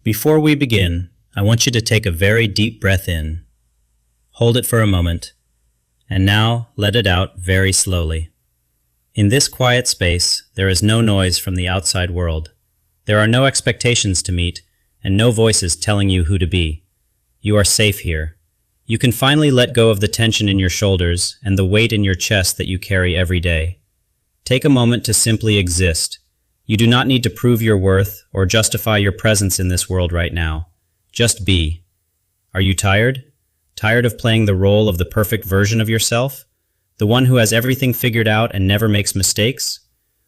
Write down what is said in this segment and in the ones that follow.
Before we begin, I want you to take a very deep breath in. Hold it for a moment, and now let it out very slowly. In this quiet space, there is no noise from the outside world. There are no expectations to meet, and no voices telling you who to be. You are safe here. You can finally let go of the tension in your shoulders and the weight in your chest that you carry every day. Take a moment to simply exist. You do not need to prove your worth or justify your presence in this world right now. Just be. Are you tired? Tired of playing the role of the perfect version of yourself? The one who has everything figured out and never makes mistakes?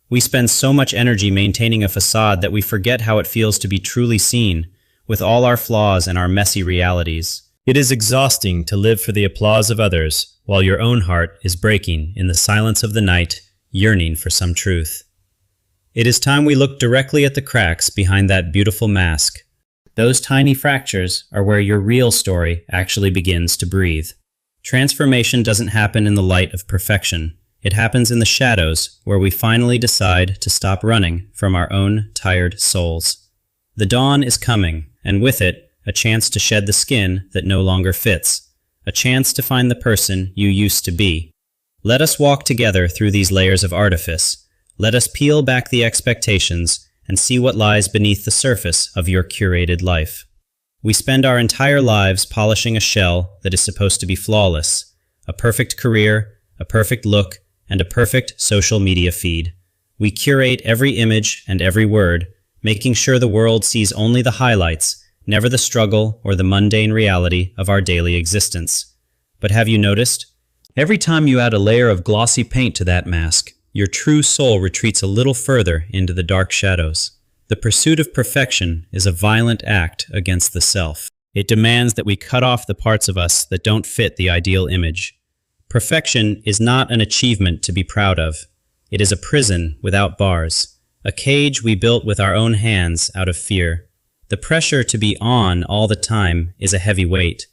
We spend so much energy maintaining a facade that we forget how it feels to be truly seen, with all our flaws and our messy realities. It is exhausting to live for the applause of others, while your own heart is breaking in the silence of the night, yearning for some truth. It is time we look directly at the cracks behind that beautiful mask. Those tiny fractures are where your real story actually begins to breathe. Transformation doesn't happen in the light of perfection. It happens in the shadows, where we finally decide to stop running from our own tired souls. The dawn is coming, and with it, a chance to shed the skin that no longer fits, a chance to find the person you used to be. Let us walk together through these layers of artifice. Let us peel back the expectations and see what lies beneath the surface of your curated life. We spend our entire lives polishing a shell that is supposed to be flawless, a perfect career, a perfect look, and a perfect social media feed. We curate every image and every word, making sure the world sees only the highlights, never the struggle or the mundane reality of our daily existence. But have you noticed? Every time you add a layer of glossy paint to that mask, your true soul retreats a little further into the dark shadows. The pursuit of perfection is a violent act against the self. It demands that we cut off the parts of us that don't fit the ideal image. Perfection is not an achievement to be proud of. It is a prison without bars, a cage we built with our own hands out of fear. The pressure to be on all the time is a heavy weight.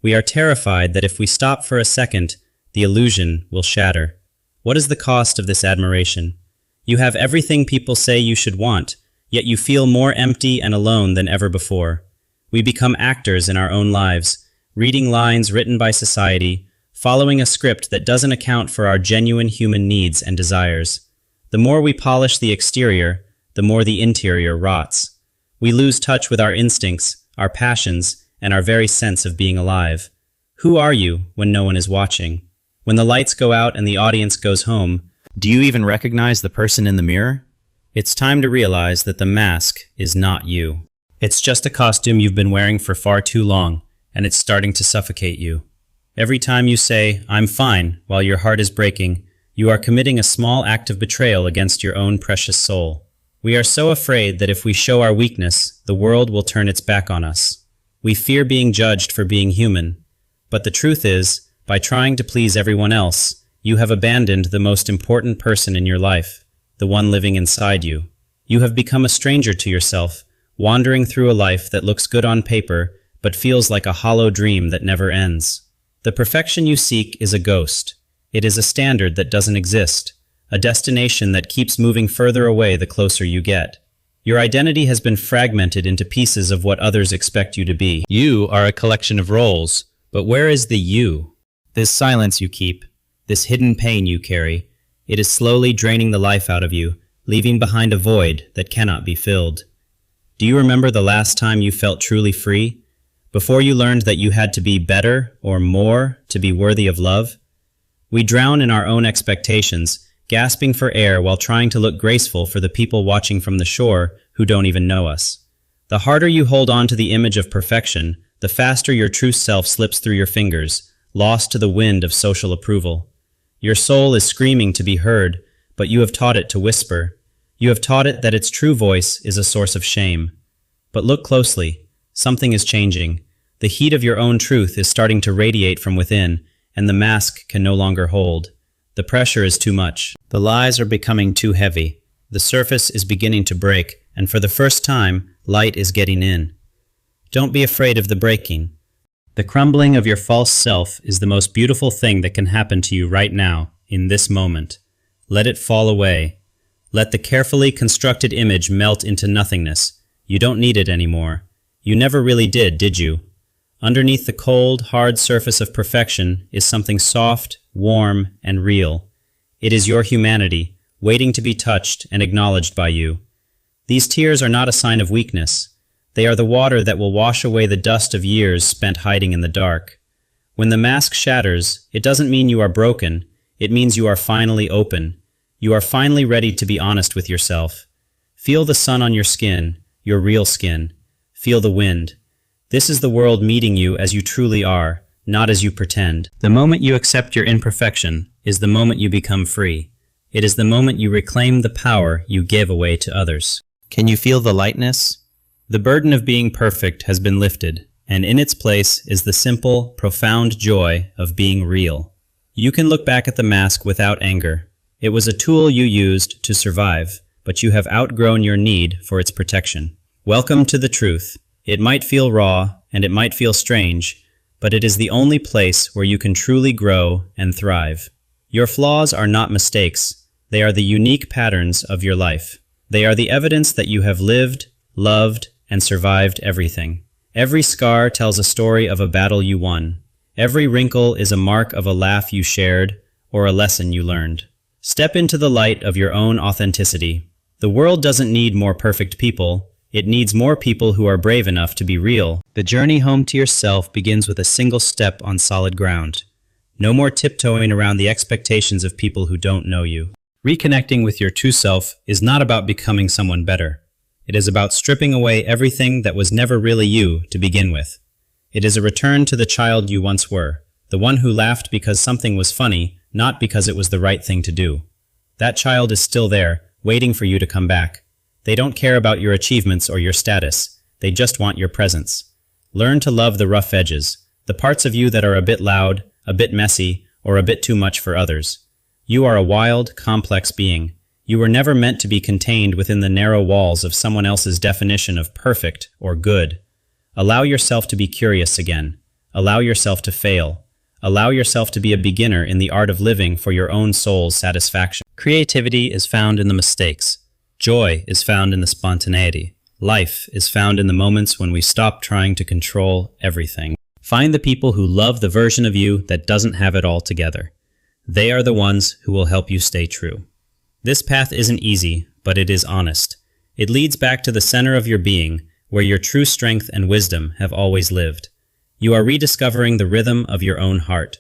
We are terrified that if we stop for a second, the illusion will shatter. What is the cost of this admiration? You have everything people say you should want, yet you feel more empty and alone than ever before. We become actors in our own lives, reading lines written by society, following a script that doesn't account for our genuine human needs and desires. The more we polish the exterior, the more the interior rots. We lose touch with our instincts, our passions, and our very sense of being alive. Who are you when no one is watching? When the lights go out and the audience goes home, do you even recognize the person in the mirror? It's time to realize that the mask is not you. It's just a costume you've been wearing for far too long, and it's starting to suffocate you. Every time you say, "I'm fine," while your heart is breaking, you are committing a small act of betrayal against your own precious soul. We are so afraid that if we show our weakness, the world will turn its back on us. We fear being judged for being human. But the truth is, by trying to please everyone else, you have abandoned the most important person in your life, the one living inside you. You have become a stranger to yourself, wandering through a life that looks good on paper, but feels like a hollow dream that never ends. The perfection you seek is a ghost. It is a standard that doesn't exist, a destination that keeps moving further away the closer you get. Your identity has been fragmented into pieces of what others expect you to be. You are a collection of roles, but where is the you? This silence you keep, this hidden pain you carry, it is slowly draining the life out of you, leaving behind a void that cannot be filled. Do you remember the last time you felt truly free? Before you learned that you had to be better or more to be worthy of love? We drown in our own expectations, gasping for air while trying to look graceful for the people watching from the shore who don't even know us. The harder you hold on to the image of perfection, the faster your true self slips through your fingers, lost to the wind of social approval. Your soul is screaming to be heard, but you have taught it to whisper. You have taught it that its true voice is a source of shame. But look closely. Something is changing. The heat of your own truth is starting to radiate from within, and the mask can no longer hold. The pressure is too much. The lies are becoming too heavy. The surface is beginning to break, and for the first time, light is getting in. Don't be afraid of the breaking. The crumbling of your false self is the most beautiful thing that can happen to you right now, in this moment. Let it fall away. Let the carefully constructed image melt into nothingness. You don't need it anymore. You never really did you? Underneath the cold, hard surface of perfection is something soft, warm, and real. It is your humanity, waiting to be touched and acknowledged by you. These tears are not a sign of weakness. They are the water that will wash away the dust of years spent hiding in the dark. When the mask shatters, it doesn't mean you are broken. It means you are finally open. You are finally ready to be honest with yourself. Feel the sun on your skin, your real skin. Feel the wind. This is the world meeting you as you truly are, not as you pretend. The moment you accept your imperfection is the moment you become free. It is the moment you reclaim the power you give away to others. Can you feel the lightness? The burden of being perfect has been lifted, and in its place is the simple, profound joy of being real. You can look back at the mask without anger. It was a tool you used to survive, but you have outgrown your need for its protection. Welcome to the truth. It might feel raw, and it might feel strange, but it is the only place where you can truly grow and thrive. Your flaws are not mistakes. They are the unique patterns of your life. They are the evidence that you have lived, loved, and survived everything. Every scar tells a story of a battle you won. Every wrinkle is a mark of a laugh you shared or a lesson you learned. Step into the light of your own authenticity. The world doesn't need more perfect people. It needs more people who are brave enough to be real. The journey home to yourself begins with a single step on solid ground. No more tiptoeing around the expectations of people who don't know you. Reconnecting with your true self is not about becoming someone better. It is about stripping away everything that was never really you to begin with. It is a return to the child you once were, the one who laughed because something was funny, not because it was the right thing to do. That child is still there, waiting for you to come back. They don't care about your achievements or your status. They just want your presence. Learn to love the rough edges, the parts of you that are a bit loud, a bit messy, or a bit too much for others. You are a wild, complex being. You were never meant to be contained within the narrow walls of someone else's definition of perfect or good. Allow yourself to be curious again. Allow yourself to fail. Allow yourself to be a beginner in the art of living for your own soul's satisfaction. Creativity is found in the mistakes. Joy is found in the spontaneity. Life is found in the moments when we stop trying to control everything. Find the people who love the version of you that doesn't have it all together. They are the ones who will help you stay true. This path isn't easy, but it is honest. It leads back to the center of your being, where your true strength and wisdom have always lived. You are rediscovering the rhythm of your own heart,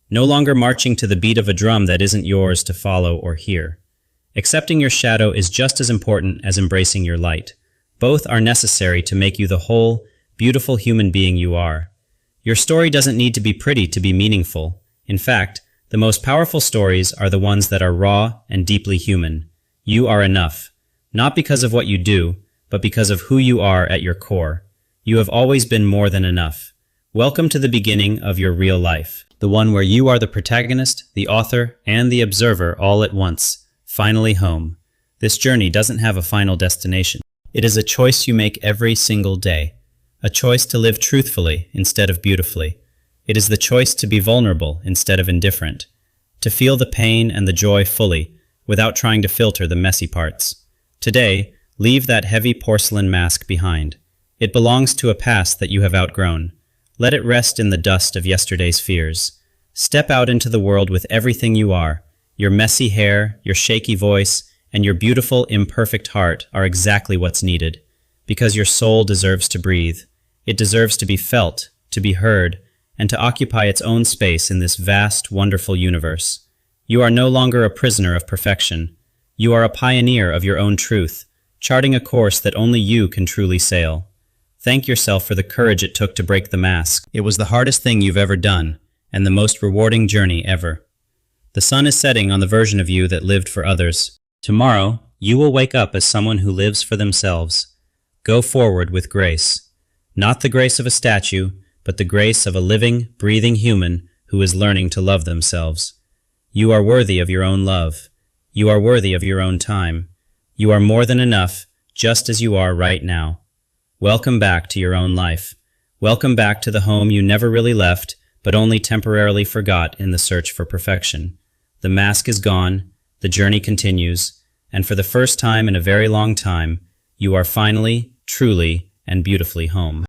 no longer marching to the beat of a drum that isn't yours to follow or hear. Accepting your shadow is just as important as embracing your light. Both are necessary to make you the whole, beautiful human being you are. Your story doesn't need to be pretty to be meaningful. In fact, the most powerful stories are the ones that are raw and deeply human. You are enough, not because of what you do, but because of who you are at your core. You have always been more than enough. Welcome to the beginning of your real life, the one where you are the protagonist, the author, and the observer all at once. Finally home. This journey doesn't have a final destination. It is a choice you make every single day. A choice to live truthfully instead of beautifully. It is the choice to be vulnerable instead of indifferent. To feel the pain and the joy fully, without trying to filter the messy parts. Today, leave that heavy porcelain mask behind. It belongs to a past that you have outgrown. Let it rest in the dust of yesterday's fears. Step out into the world with everything you are. Your messy hair, your shaky voice, and your beautiful, imperfect heart are exactly what's needed, because your soul deserves to breathe. It deserves to be felt, to be heard, and to occupy its own space in this vast, wonderful universe. You are no longer a prisoner of perfection. You are a pioneer of your own truth, charting a course that only you can truly sail. Thank yourself for the courage it took to break the mask. It was the hardest thing you've ever done, and the most rewarding journey ever. The sun is setting on the version of you that lived for others. Tomorrow, you will wake up as someone who lives for themselves. Go forward with grace. Not the grace of a statue, but the grace of a living, breathing human who is learning to love themselves. You are worthy of your own love. You are worthy of your own time. You are more than enough, just as you are right now. Welcome back to your own life. Welcome back to the home you never really left, but only temporarily forgot in the search for perfection. The mask is gone, the journey continues, and for the first time in a very long time, you are finally, truly, and beautifully home.